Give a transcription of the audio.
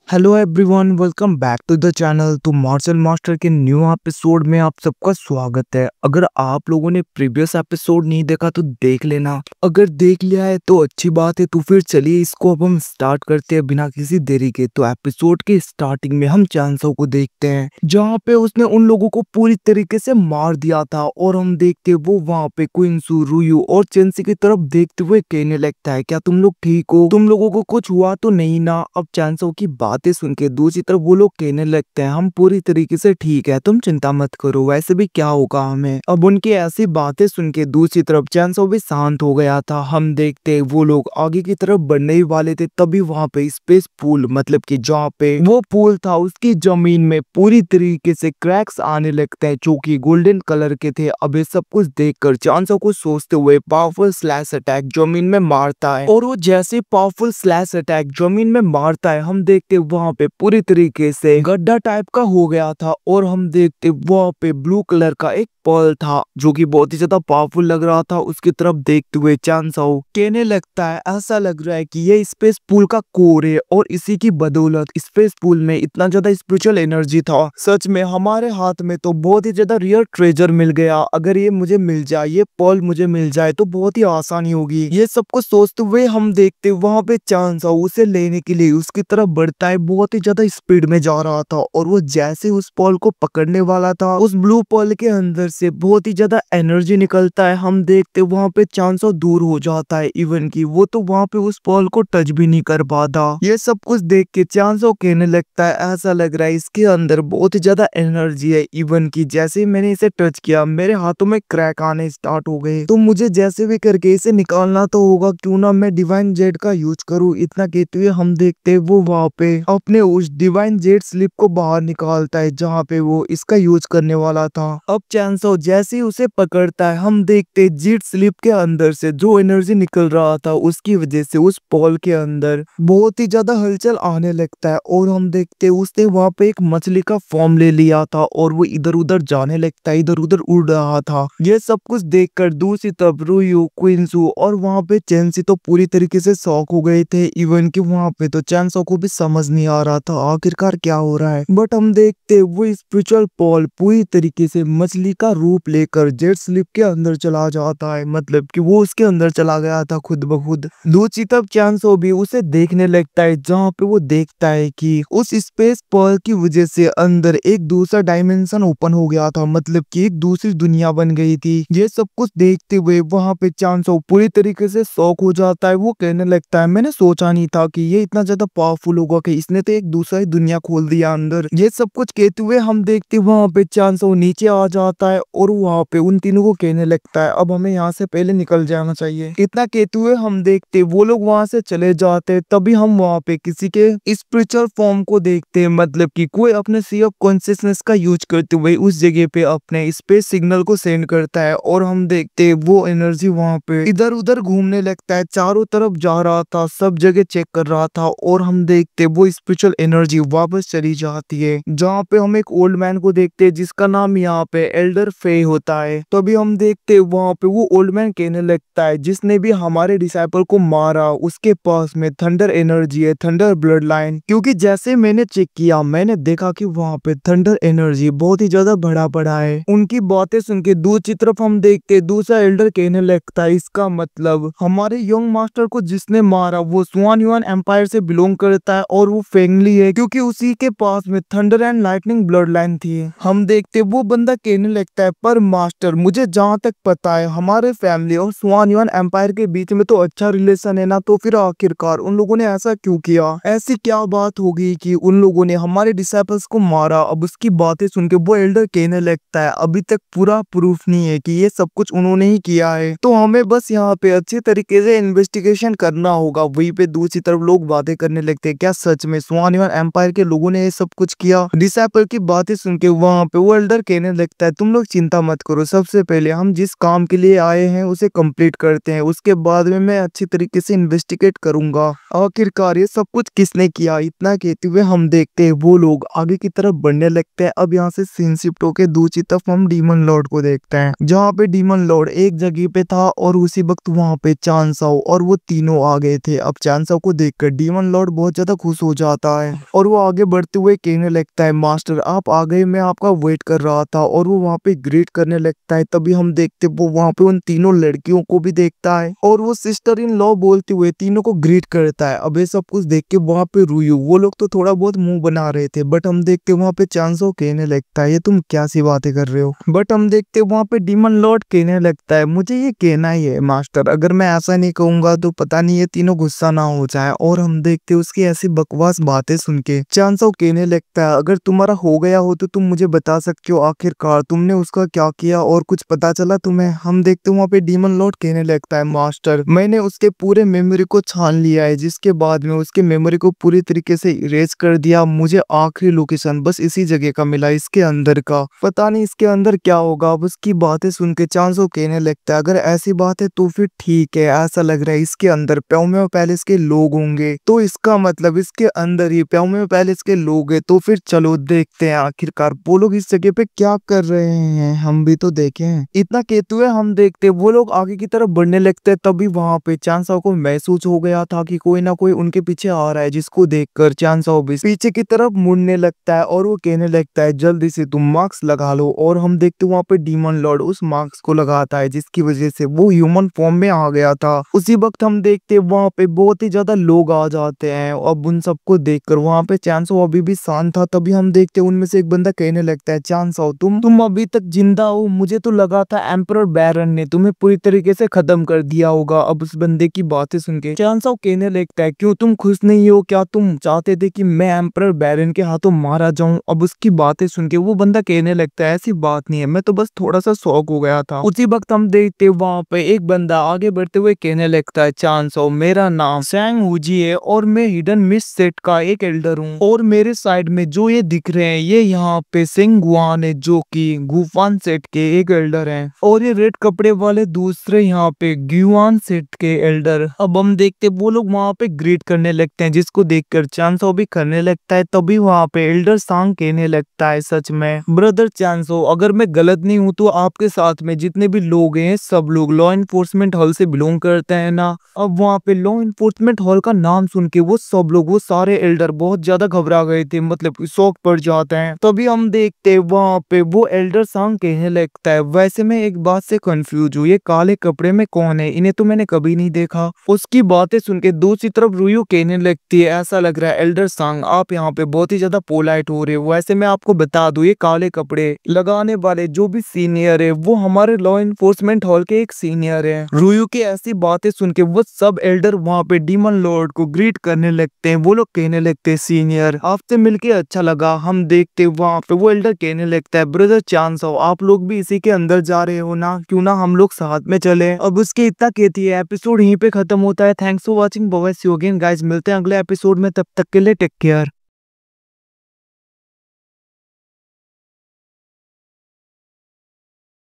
Hello everyone, welcome back to the channel. तो Martial Master के new episode में आप सबका स्वागत है। अगर आप लोगों ने प्रीवियस एपिसोड नहीं देखा तो देख लेना, अगर देख लिया है तो अच्छी बात है। तो फिर चलिए इसको अब हम स्टार्ट करते हैं बिना किसी देरी के। तो एपिसोड के स्टार्टिंग में हम चांसो को देखते हैं जहाँ पे उसने उन लोगों को पूरी तरीके से मार दिया था, और हम देखते वो वहाँ पे क्विंसू, रुयू और चेंसी की तरफ देखते हुए कहने लगता है, क्या तुम लोग ठीक हो? तुम लोगों को कुछ हुआ तो नहीं ना? अब चांसो की बातें सुन के दूसरी तरफ वो लोग कहने लगते हैं, हम पूरी तरीके से ठीक है, तुम चिंता मत करो, वैसे भी क्या होगा हमें। अब उनकी ऐसी बातें सुन के दूसरी तरफ चांसो भी शांत हो गया था। हम देखते वो लोग आगे की तरफ बढ़ने ही वाले थे, तभी वहां पे स्पेस पूल, मतलब कि जहाँ पे वो पूल था उसकी जमीन में पूरी तरीके से क्रैक्स आने लगते हैं जो कि गोल्डन कलर के थे। अब ये सब कुछ देखकर चांसो को सोचते हुए पावरफुल स्लैश अटैक जमीन में मारता है, और वो जैसे पावरफुल स्लैश अटैक जमीन में मारता है, हम देखते वहां पे पूरी तरीके से गड्ढा टाइप का हो गया था, और हम देखते वहां पे ब्लू कलर का एक पर्ल था जो कि बहुत ही ज्यादा पावरफुल लग रहा था। उसकी तरफ देखते हुए चांसो कहने लगता है, ऐसा लग रहा है कि ये स्पेस पूल का कोर है, और इसी की बदौलत स्पेस पूल में इतना ज्यादा स्पिरिचुअल एनर्जी था। सच में हमारे हाथ में तो बहुत ही ज्यादा रियर ट्रेजर मिल गया। अगर ये मुझे मिल जाए, ये पर्ल मुझे मिल जाए तो बहुत ही आसानी होगी। ये सब कुछ सोचते हुए हम देखते वहां पे चांसो उसे लेने के लिए उसकी तरफ बढ़ता है। बहुत ही ज्यादा स्पीड में जा रहा था, और वो जैसे उस पर्ल को पकड़ने वाला था, उस ब्लू पर्ल के अंदर से बहुत ही ज्यादा एनर्जी निकलता है। हम देखते वहां पे चांसो दूर हो जाता है, इवन की वो तो वहां पे उस पर्ल को टच भी नहीं कर पाता। ये सब कुछ देख के चांसो कहने लगता है, ऐसा लग रहा है इसके अंदर बहुत ही ज्यादा एनर्जी है। इवन की जैसे ही मैंने इसे टच किया मेरे हाथों में क्रैक आने स्टार्ट हो गए, तो मुझे जैसे भी करके इसे निकालना तो होगा, क्यों ना मैं डिवाइन जेट का यूज करूं। इतना कहते हुए हम देखते वो वहां पे अपने उस डिवाइन जेट स्लिप को बाहर निकालता है जहाँ पे वो इसका यूज करने वाला था। अब चांसो जैसे ही उसे पकड़ता है, हम देखते जेट स्लिप के अंदर से जो एनर्जी निकल रहा था उसकी वजह से उस पॉल के अंदर बहुत ही ज्यादा हलचल आने लगता है, और हम देखते उसने वहां पे एक मछली का फॉर्म ले लिया था, और वो इधर उधर जाने लगता है, इधर उधर उड़ रहा था। ये सब कुछ देखकर दूसरी तरफ रुयू, क्विंसू और वहां पे चेंसी तो पूरी तरीके से शॉक हो गए थे। इवन कि वहां पे तो चांसो को भी समझ नहीं आ रहा था आखिरकार क्या हो रहा है। बट हम देखते वो स्पिरिचुअल पॉल पूरी तरीके से मछली का रूप लेकर जेट स्लिप के अंदर चला जाता है, मतलब कि वो उसके अंदर चला गया था खुद ब खुद। दूसरी तरफ चांसो भी उसे देखने लगता है, जहाँ पे वो देखता है कि उस स्पेस पॉल की वजह से अंदर एक दूसरा डायमेंशन ओपन हो गया था, मतलब कि एक दूसरी दुनिया बन गई थी। ये सब कुछ देखते हुए वहां पे चांसो पूरी तरीके से शॉक हो जाता है। वो कहने लगता है, मैंने सोचा नहीं था कि ये इतना ज्यादा पावरफुल होगा, कि इसने तो एक दूसरा ही दुनिया खोल दिया अंदर। ये सब कुछ कहते हुए हम देखते वहां पे चांसो नीचे आ जाता है, और वहां पे उन तीनों को कहने लगता है, अब हमें यहाँ से पहले निकल जाना चाहिए। इतना कहते हुए हम देखते वो लोग वहां से चले जाते, तभी हम वहां पे किसी के स्पिरिचुअल फॉर्म को देखते, मतलब कि कोई अपने सी ऑफ कॉन्शियसनेस का यूज करते हुए उस जगह पे अपने स्पेस सिग्नल को सेंड करता है, और हम देखते वो एनर्जी वहां पे इधर उधर घूमने लगता है, चारों तरफ जा रहा था, सब जगह चेक कर रहा था, और हम देखते वो स्पिरिचुअल एनर्जी वापस चली जाती है, जहाँ पे हम एक ओल्ड मैन को देखते जिसका नाम यहाँ पे एल्डर फे होता है। तभी हम देखते वहां पे वो ओल्ड मैन कहने लगता है, जिसने भी हमारे डिसाइपल को मारा उसके पास में थंडर एनर्जी है, थंडर ब्लड लाइन। क्योंकि जैसे मैंने चेक किया मैंने देखा कि वहां पे थंडर एनर्जी बहुत ही ज्यादा बड़ा बड़ा है। उनकी बातें सुन के दूसरी तरफ हम देखते दूसरा एल्डर कहने लगता है, इसका मतलब हमारे यंग मास्टर को जिसने मारा वो स्वान युआन एम्पायर से बिलोंग करता है, और वो फेंगली है क्योंकि उसी के पास में thunder and lightning blood line थी। हम देखते वो बंदा कहने लगता है, पर मास्टर मुझे जहाँ तक पता है हमारे फैमिली और स्वान युआन एम्पायर के बीच में तो अच्छा रिलेशन है ना, तो फिर आखिरकार उन लोगों ने ऐसा क्यों किया? ऐसी क्या बात हो गई कि उन लोगों ने हमारे डिसाइपल्स को मारा? अब उसकी बातें सुन के वो एल्डर कहने लगता है, अभी तक पूरा प्रूफ नहीं है कि ये सब कुछ उन्होंने ही किया है, तो हमें बस यहाँ पे अच्छी तरीके से इन्वेस्टिगेशन करना होगा। वहीं पे दूसरी तरफ लोग बातें करने लगते हैं, क्या सच में स्वान युआन एम्पायर के लोगों ने ये सब कुछ किया? डिसाइपल की बातें सुन के वहाँ पे वो एल्डर कहने लगता है, तुम लोग चिंता मत करो, सबसे पहले हम जिस काम के लिए आए हैं उसे कंप्लीट करते हैं, उसके बाद में मैं अच्छी तरीके से इन्वेस्टिगेट करूंगा आखिरकार ये सब कुछ किसने किया। इतना कहते हुए हम देखते हैं वो लोग आगे की तरफ बढ़ने लगते हैं। अब यहाँ से सीन शिफ्ट होके दूसरी तरफ हम डीमन लॉर्ड को देखते हैं, जहाँ पे डीमन लॉर्ड एक जगह पे था, और उसी वक्त वहाँ पे चांसो और वो तीनों आ गए थे। अब चांसो को देखकर डीमन लॉर्ड बहुत ज्यादा खुश हो जाता है और वो आगे बढ़ते हुए कहने लगता है, मास्टर आप आ गए, मैं आपका वेट कर रहा था। और वो वहाँ पे ग्रीट करने लगता है। तभी हम देखते वो वहाँ पे उन तीनों लड़कियों को भी देखता है और वो सिस्टर इन लॉ बोलते हुए तीनों को ग्रीट करता है। अब ये सब कुछ देख के वहाँ पे रूयू, वो लोग तो थोड़ा बहुत मुंह बना रहे थे, बट हम देखते वहाँ पे चांसो कहने लगता है, ये तुम क्या सी बातें कर रहे हो। बट हम देखते वहाँ पे डीमन लॉर्ड कहने लगता है, मुझे ये कहना ही है मास्टर, अगर मैं ऐसा नहीं कहूंगा तो पता नहीं ये तीनों गुस्सा ना हो जाए। और हम देखते उसकी ऐसी बकवास बातें सुन के चांसो कहने लगता है, अगर तुम्हारा हो गया हो तो तुम मुझे बता सकते हो आखिरकार तुमने उसका क्या किया और कुछ पता चला तुम्हें। हम देखते वहाँ पे डीमन लॉर्ड कहने लगता है, मास्टर मैंने उसके पूरे मेमोरी को छान लिया है, जिसके बाद में उसके मेमोरी को पूरी तरीके से इरेज कर दिया। मुझे आखिरी लोकेशन बस इसी जगह का मिला, इसके अंदर का। पता नहीं इसके अंदर क्या होगा। अब उसकी बातें सुन के चांसो कहने लगता है, अगर ऐसी बात है तो फिर ठीक है, ऐसा लग रहा है इसके अंदर प्याओमियो पैलेस के लोग होंगे, तो इसका मतलब इसके अंदर ही प्याओमियो पैलेस के लोग हैं। तो फिर चलो देखते हैं आखिरकार वो लोग इस जगह पे क्या कर रहे हैं, हम भी तो देखें। इतना कहते हुए हम देखते वो लोग आगे की तरफ बढ़ने लगते हैं। तभी वहां पे चांसो को महसूस हो गया था कि कोई ना कोई उनके पीछे आ रहा है, जिसको देखकर चांसो भी पीछे की तरफ मुड़ने लगता है और वो कहने लगता है, जल्दी से तुम मास्क लगा लो। और हम देखते वहाँ पे डीमन लॉर्ड उस मास्क को लगाता है, जिसकी वजह से वो ह्यूमन फॉर्म में आ गया था। उसी वक्त हम देखते वहाँ पे बहुत ही ज्यादा लोग आ जाते हैं। अब उन सबको देखकर वहाँ पे चांसो अभी भी शांत था। तभी हम देखते उनमें से एक बंदा कहने लगता है, चांसो तुम अभी तक जिंदा हो, मुझे तो लगा था एम्परर बैरन ने तुम्हें पूरी तरीके से खत्म कर दिया होगा। अब उस बंदे की बातें सुन के चांसो कहने लगता है, क्यों तुम खुश नहीं हो, क्या तुम चाहते थे कि मैं एम्परर बैरन के हाथों मारा जाऊं। अब उसकी बातें सुन के वो बंदा कहने लगता है, ऐसी बात नहीं है, मैं तो बस थोड़ा सा शौक हो गया था। उसी वक्त हम देखते वहाँ पे एक बंदा आगे बढ़ते हुए कहने लगता है, चांसो मेरा नाम सैंग हुजी है और मैं हिडन मिस्ट सेट का एक एल्डर हूँ। और मेरे साइड में जो ये दिख रहे हैं ये यहाँ पे सिंगुआन है, जो कि गुफान सेट के एक एल्डर हैं। और ये रेड कपड़े वाले दूसरे यहाँ पे ग्युआन सेट के एल्डर। अब हम देखते वो लोग वहाँ पे ग्रीट करने लगते हैं, जिसको देखकर चांसो भी करने लगता है। तभी वहाँ पे एल्डर सांग कहने लगता है, सच में ब्रदर चांसो, अगर मैं गलत नहीं हूँ तो आपके साथ में जितने भी लोग हैं सब लोग लॉ इन्फोर्समेंट हॉल से बिलोंग करते हैं ना। अब वहाँ पे लॉ इन्फोर्समेंट हॉल का नाम सुन के वो सब लोग, वो सारे एल्डर बहुत ज्यादा घबरा गए थे, मतलब शौक पड़ जाते हैं। तभी हम देखते वहाँ पे वो एल्डर सांग कहने लगता है, वैसे मैं एक बात से कंफ्यूज हूँ, ये काले कपड़े में कौन है, इन्हें तो मैंने कभी नहीं देखा। उसकी बातें सुन के दूसरी तरफ रूयू कहने लगती है, ऐसा लग रहा है एल्डर सांग आप यहाँ पे बहुत ही ज्यादा पोलाइट हो रहे हो। वैसे मैं आपको बता दूं, ये काले कपड़े लगाने वाले जो भी सीनियर है वो हमारे लॉ इन्फोर्समेंट हॉल के एक सीनियर है। रूयू की ऐसी बातें सुन के वो सब एल्डर वहाँ पे डीमन लॉर्ड को ग्रीट करने लगते हैं। वो लोग कहने लगते हैं, सीनियर आपसे मिलके अच्छा लगा। हम देखते वहाँ पे वो एल्डर कहने लगता है, ब्रदर चांसो आप लोग भी इसी के अंदर जा रहे हो ना, क्यों ना हम लोग साथ में चले। अब उसके इतना कहती है, एपिसोड यहीं पे खत्म होता है। Thanks for watching, bye see you again guys, मिलते हैं अगले एपिसोड में, तब तक के लिए टेक केयर।